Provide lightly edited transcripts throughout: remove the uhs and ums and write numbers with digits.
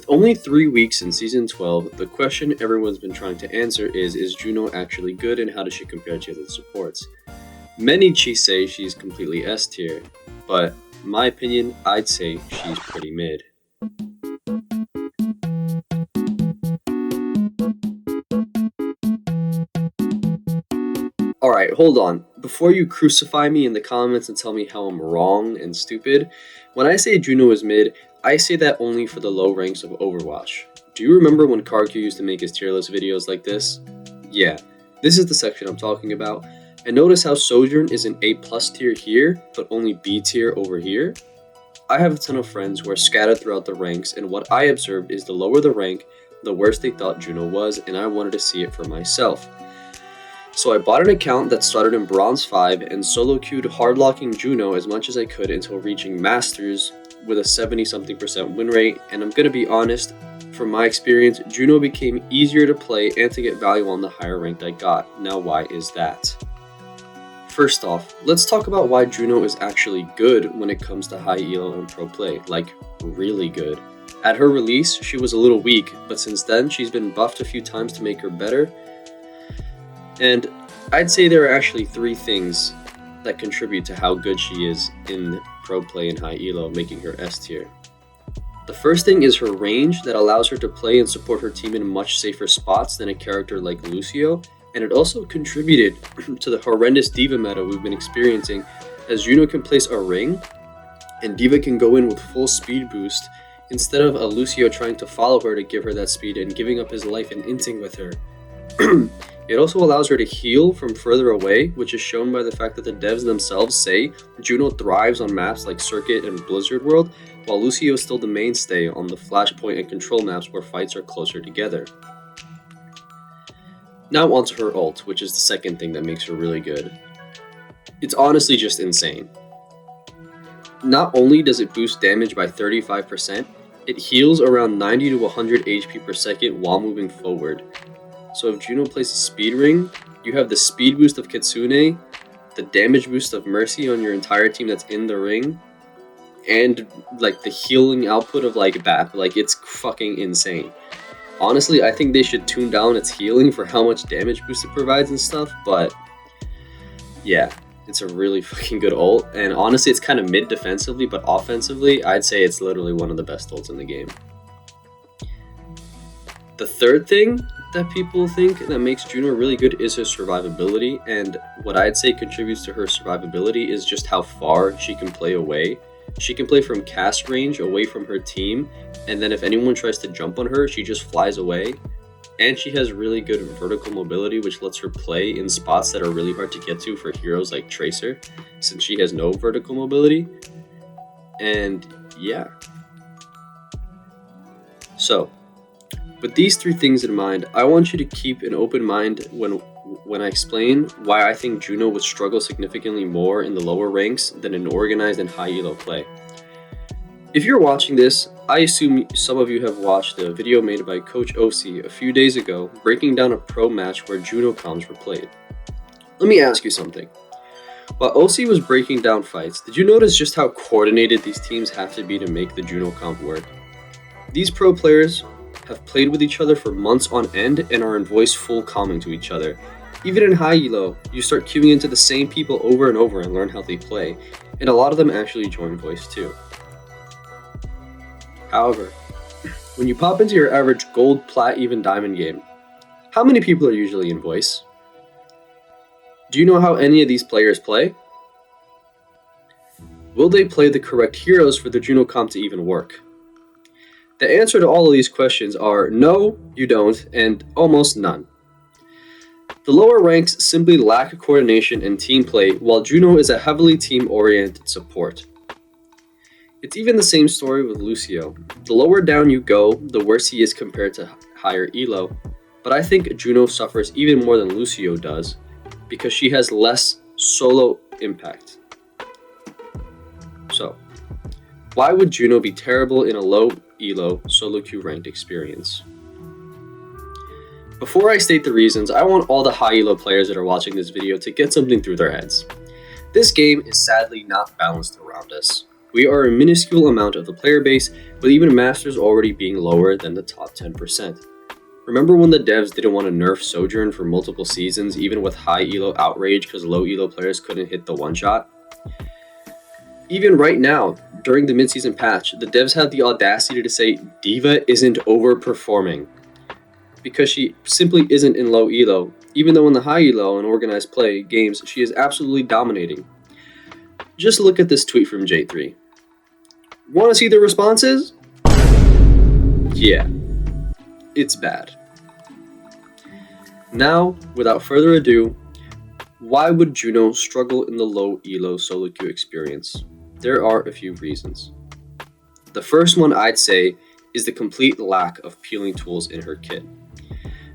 only 3 weeks in Season 12, the question everyone's been trying to answer is Juno actually good and how does she compare to other supports? Many say she's completely S tier, but in my opinion, I'd say she's pretty mid. Alright, hold on. Before you crucify me in the comments and tell me how I'm wrong and stupid, when I say Juno is mid, I say that only for the low ranks of Overwatch. Do you remember when Karku used to make his tier list videos like this? Yeah, this is the section I'm talking about. And notice how Sojourn is an A+ tier here, but only B tier over here? I have a ton of friends who are scattered throughout the ranks, and what I observed is the lower the rank, the worse they thought Juno was, and I wanted to see it for myself. So I bought an account that started in Bronze 5 and solo queued hardlocking Juno as much as I could until reaching Masters with a 70-something% win rate, and I'm gonna be honest, from my experience, Juno became easier to play and to get value on the higher ranked I got. Now why is that? First off, let's talk about why Juno is actually good when it comes to high elo and pro play, like really good. At her release, she was a little weak, but since then she's been buffed a few times to make her better. And I'd say there are actually 3 things that contribute to how good she is in pro play and high elo, making her S tier. The first thing is her range that allows her to play and support her team in much safer spots than a character like Lucio, and it also contributed to the horrendous D.Va meta we've been experiencing, as Juno can place a ring, and D.Va can go in with full speed boost, instead of a Lucio trying to follow her to give her that speed and giving up his life and inting with her. It also allows her to heal from further away, which is shown by the fact that the devs themselves say Juno thrives on maps like Circuit and Blizzard World, while Lucio is still the mainstay on the Flashpoint and Control maps where fights are closer together. Now onto her ult, which is the second thing that makes her really good. It's honestly just insane. Not only does it boost damage by 35%, it heals around 90 to 100 HP per second while moving forward. So if Juno plays a speed ring, you have the speed boost of Kitsune, the damage boost of Mercy on your entire team that's in the ring, and like the healing output of like BAP. Like, it's fucking insane. Honestly, I think they should tune down its healing for how much damage boost it provides and stuff, but yeah, it's a really fucking good ult, and honestly it's kind of mid defensively, but offensively, I'd say it's literally one of the best ults in the game. The third thing that people think that makes Juno really good is her survivability, and what I'd say contributes to her survivability is just how far she can play away. She can play from cast range away from her team, and then if anyone tries to jump on her, she just flies away. And she has really good vertical mobility, which lets her play in spots that are really hard to get to for heroes like Tracer, since she has no vertical mobility. And yeah. So, with these 3 things in mind, I want you to keep an open mind when I explain why I think Juno would struggle significantly more in the lower ranks than in organized and high elo play. If you're watching this, I assume some of you have watched a video made by Coach OC a few days ago breaking down a pro match where Juno comps were played. Let me ask you something. While OC was breaking down fights, did you notice just how coordinated these teams have to be to make the Juno comp work? These pro players have played with each other for months on end and are in voice full calming to each other. Even in high elo, you start queuing into the same people over and over and learn how they play, and a lot of them actually join voice too. However, when you pop into your average gold, plat, even diamond game, how many people are usually in voice? Do you know how any of these players play? Will they play the correct heroes for the Juno comp to even work? The answer to all of these questions are no, you don't, and almost none. The lower ranks simply lack coordination and team play, while Juno is a heavily team-oriented support. It's even the same story with Lucio. The lower down you go, the worse he is compared to higher elo, but I think Juno suffers even more than Lucio does, because she has less solo impact. So, why would Juno be terrible in a low elo solo queue ranked experience? Before I state the reasons, I want all the high elo players that are watching this video to get something through their heads. This game is sadly not balanced around us. We are a minuscule amount of the player base, with even Masters already being lower than the top 10%. Remember when the devs didn't want to nerf Sojourn for multiple seasons, even with high elo outrage because low elo players couldn't hit the one-shot? Even right now, during the mid-season patch, the devs had the audacity to say D.Va isn't overperforming because she simply isn't in low elo, even though in the high elo and organized play games, she is absolutely dominating. Just look at this tweet from J3. Want to see the responses? Yeah, it's bad. Now, without further ado, why would Juno struggle in the low elo solo queue experience? There are a few reasons. The first one I'd say is the complete lack of peeling tools in her kit,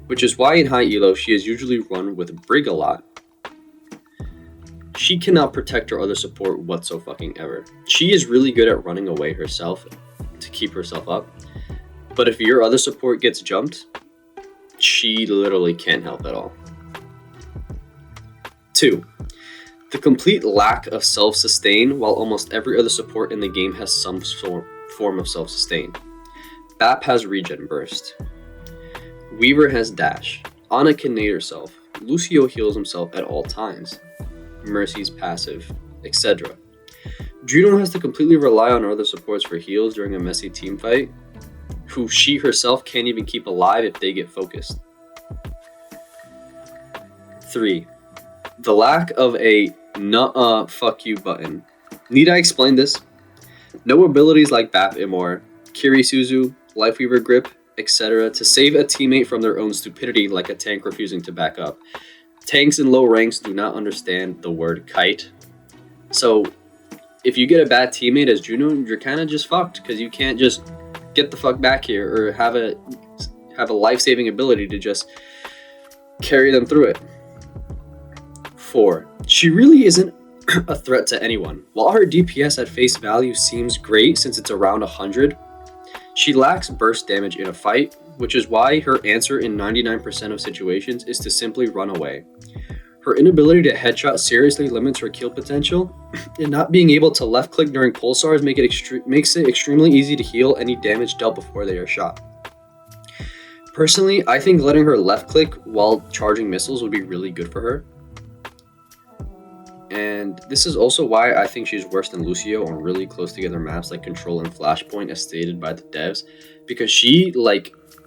which is why in high elo she is usually run with Brig a lot. She cannot protect her other support whatsoever. She is really good at running away herself to keep herself up, but if your other support gets jumped, she literally can't help at all. 2. The complete lack of self-sustain, while almost every other support in the game has some form of self-sustain. Bap has regen burst. Weaver has dash. Ana can nade herself. Lucio heals himself at all times. Mercy's passive, etc. Juno has to completely rely on her other supports for heals during a messy team fight, who she herself can't even keep alive if they get focused. 3. The lack of a nuh-uh fuck you button. Need I explain this? No abilities like Bap Imor, Kiri Suzu, Lifeweaver Grip, etc. to save a teammate from their own stupidity like a tank refusing to back up. Tanks in low ranks do not understand the word kite. So if you get a bad teammate as Juno, you're kind of just fucked because you can't just get the fuck back here or have a life-saving ability to just carry them through it. 4. She really isn't a threat to anyone. While her DPS at face value seems great since it's around 100, she lacks burst damage in a fight, which is why her answer in 99% of situations is to simply run away. Her inability to headshot seriously limits her kill potential, and not being able to left click during pulsars makes it extremely easy to heal any damage dealt before they are shot. Personally, I think letting her left click while charging missiles would be really good for her. And this is also why I think she's worse than Lucio on really close together maps like Control and Flashpoint as stated by the devs, because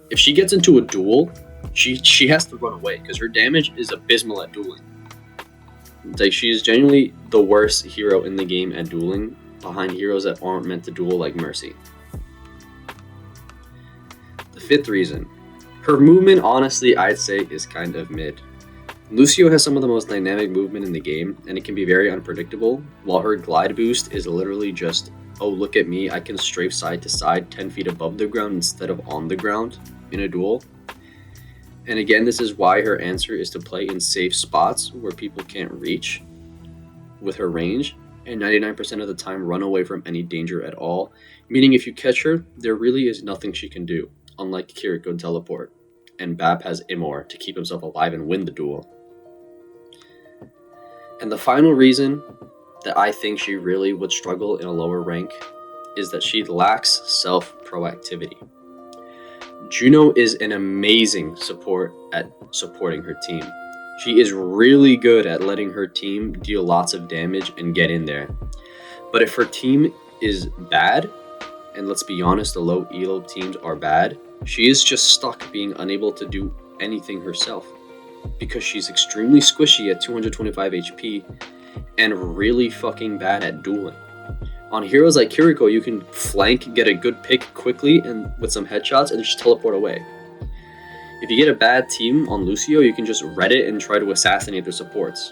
if she gets into a duel, she has to run away because her damage is abysmal at dueling. She is genuinely the worst hero in the game at dueling, behind heroes that aren't meant to duel like Mercy. The 5th reason. Her movement, honestly, I'd say is kind of mid. Lucio has some of the most dynamic movement in the game, and it can be very unpredictable, while her glide boost is literally just, oh look at me, I can strafe side to side 10 feet above the ground instead of on the ground in a duel. And again, this is why her answer is to play in safe spots where people can't reach with her range, and 99% of the time run away from any danger at all, meaning if you catch her, there really is nothing she can do, unlike Kiriko teleport, and Bap has Imor to keep himself alive and win the duel. And the final reason that I think she really would struggle in a lower rank is that she lacks self-proactivity. Juno is an amazing support at supporting her team. She is really good at letting her team deal lots of damage and get in there. But if her team is bad, and let's be honest, the low elo teams are bad, she is just stuck being unable to do anything herself, because she's extremely squishy at 225 HP and really fucking bad at dueling. On heroes like Kiriko, you can flank, get a good pick quickly and with some headshots and just teleport away. If you get a bad team on Lucio, you can just red it and try to assassinate their supports.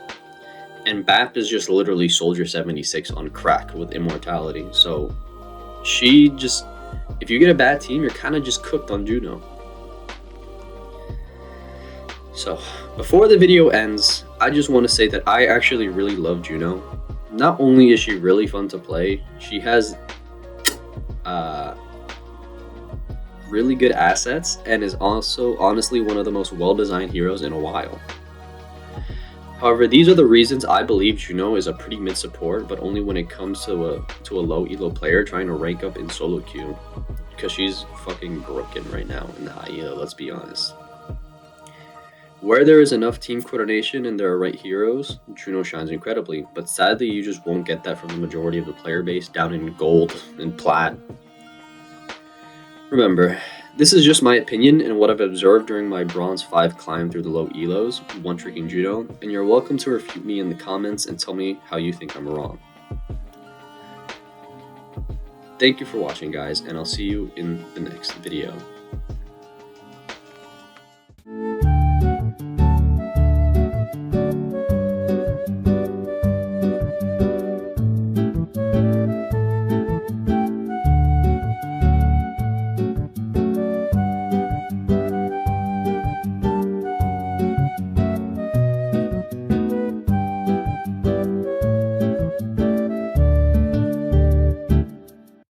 And Bap is just literally Soldier 76 on crack with immortality, so if you get a bad team, you're kind of just cooked on Juno. So, before the video ends, I just want to say that I actually really love Juno. Not only is she really fun to play, she has really good assets and is also honestly one of the most well-designed heroes in a while. However, these are the reasons I believe Juno is a pretty mid support, but only when it comes to a low elo player trying to rank up in solo queue, because she's fucking broken right now in the high elo, let's be honest. Where there is enough team coordination and there are right heroes, Juno shines incredibly, but sadly you just won't get that from the majority of the player base down in gold and plat. Remember, this is just my opinion and what I've observed during my Bronze 5 climb through the low elos, one-tricking Juno, and you're welcome to refute me in the comments and tell me how you think I'm wrong. Thank you for watching, guys, and I'll see you in the next video.